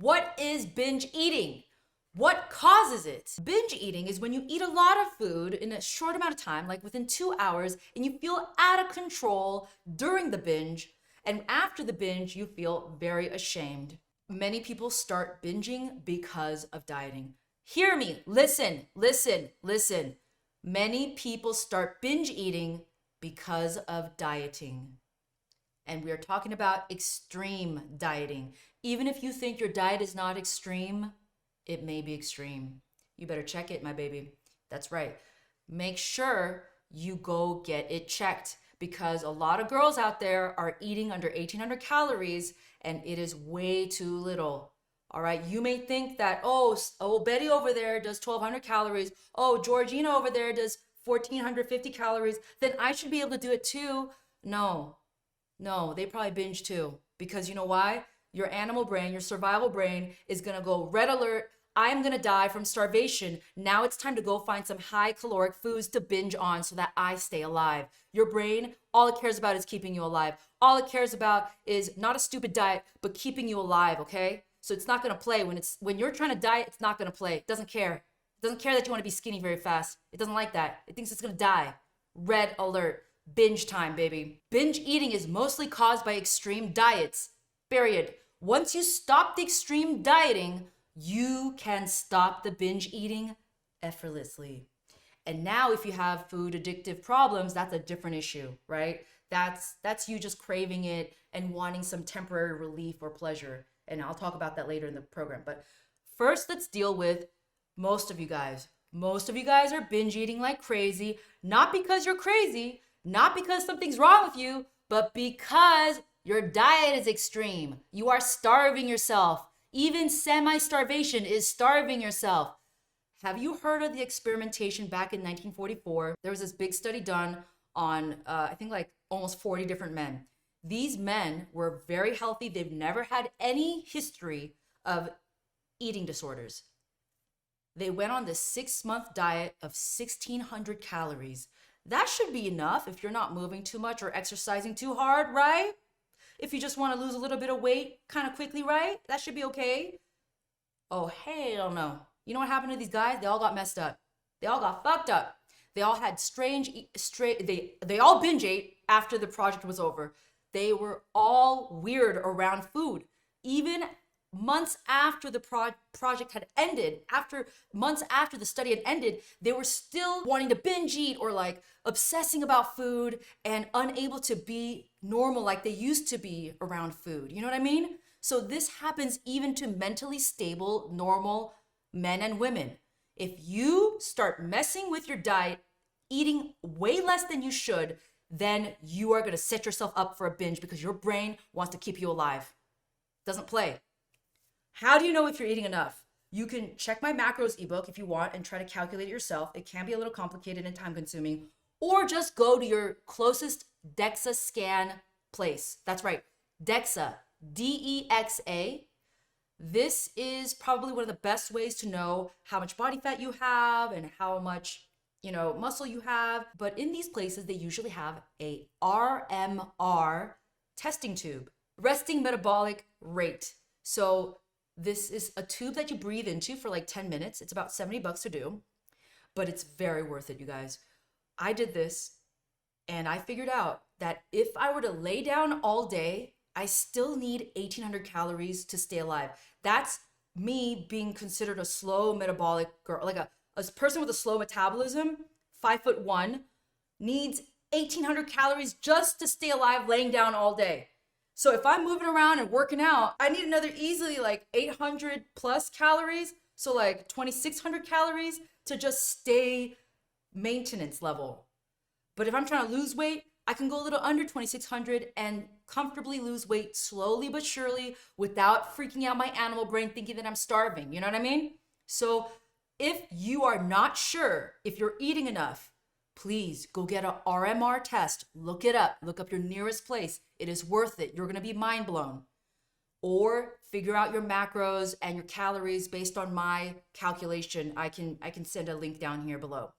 What is binge eating? What causes it? Binge eating is when you eat a lot of food in a short amount of time, like within 2 hours, and you feel out of control during the binge. And after the binge, you feel very ashamed. Many people start binging because of dieting. Hear me, listen, listen, listen. Many people start binge eating because of dieting. And we are talking about extreme dieting. Even if you think your diet is not extreme, it may be extreme. You better check it, my baby. That's right. Make sure you go get it checked because a lot of girls out there are eating under 1,800 calories and it is way too little. All right. You may think that, oh, Betty over there does 1,200 calories. Oh, Georgina over there does 1,450 calories. Then I should be able to do it too. No, they probably binge too. Because you know why? Your animal brain, your survival brain is going to go red alert. I'm going to die from starvation. Now it's time to go find some high caloric foods to binge on so that I stay alive. Your brain, all it cares about is keeping you alive. All it cares about is not a stupid diet, but keeping you alive, okay? So it's not going to play. When you're trying to diet, it's not going to play. It doesn't care. It doesn't care that you want to be skinny very fast. It doesn't like that. It thinks it's going to die. Red alert. Binge time, baby. Binge eating is mostly caused by extreme diets. Period. Once you stop the extreme dieting, you can stop the binge eating effortlessly. And now if you have food addictive problems, that's a different issue, right? That's you just craving it and wanting some temporary relief or pleasure. And I'll talk about that later in the program. But first, let's deal with most of you guys. Most of you guys are binge eating like crazy, not because you're crazy, not because something's wrong with you, but because your diet is extreme. You are starving yourself. Even semi-starvation is starving yourself. Have you heard of the experimentation back in 1944? There was this big study done on, I think like almost 40 different men. These men were very healthy. They've never had any history of eating disorders. They went on this 6-month diet of 1,600 calories. That should be enough if you're not moving too much or exercising too hard, right? If you just want to lose a little bit of weight kind of quickly, right? That should be okay. Oh, hell no. You know what happened to these guys? They all got messed up. They all got fucked up. They all had they all binge ate after the project was over. They were all weird around food. Even months after the project had ended, months after the study had ended, they were still wanting to binge eat or like obsessing about food and unable to be normal like they used to be around food. You know what I mean? So this happens even to mentally stable, normal men and women. If you start messing with your diet, eating way less than you should, then you are going to set yourself up for a binge because your brain wants to keep you alive. Doesn't play. How do you know if you're eating enough? You can check my macros ebook if you want and try to calculate it yourself. It can be a little complicated and time consuming. Or just go to your closest DEXA scan place. That's right, DEXA, DEXA. This is probably one of the best ways to know how much body fat you have and how much, muscle you have. But in these places, they usually have a RMR testing tube, resting metabolic rate. So this is a tube that you breathe into for like 10 minutes. It's about $70 to do, but it's very worth it, you guys. I did this and I figured out that if I were to lay down all day, I still need 1,800 calories to stay alive. That's me being considered a slow metabolic girl, like a person with a slow metabolism, 5'1", needs 1,800 calories just to stay alive laying down all day. So if I'm moving around and working out, I need another easily like 800 plus calories. So like 2,600 calories to just stay maintenance level. But if I'm trying to lose weight, I can go a little under 2,600 and comfortably lose weight slowly but surely without freaking out my animal brain thinking that I'm starving. You know what I mean? So if you are not sure if you're eating enough, please go get a RMR test. Look it up. Look up your nearest place. It is worth it. You're going to be mind blown. Or figure out your macros and your calories based on my calculation. I can send a link down here below.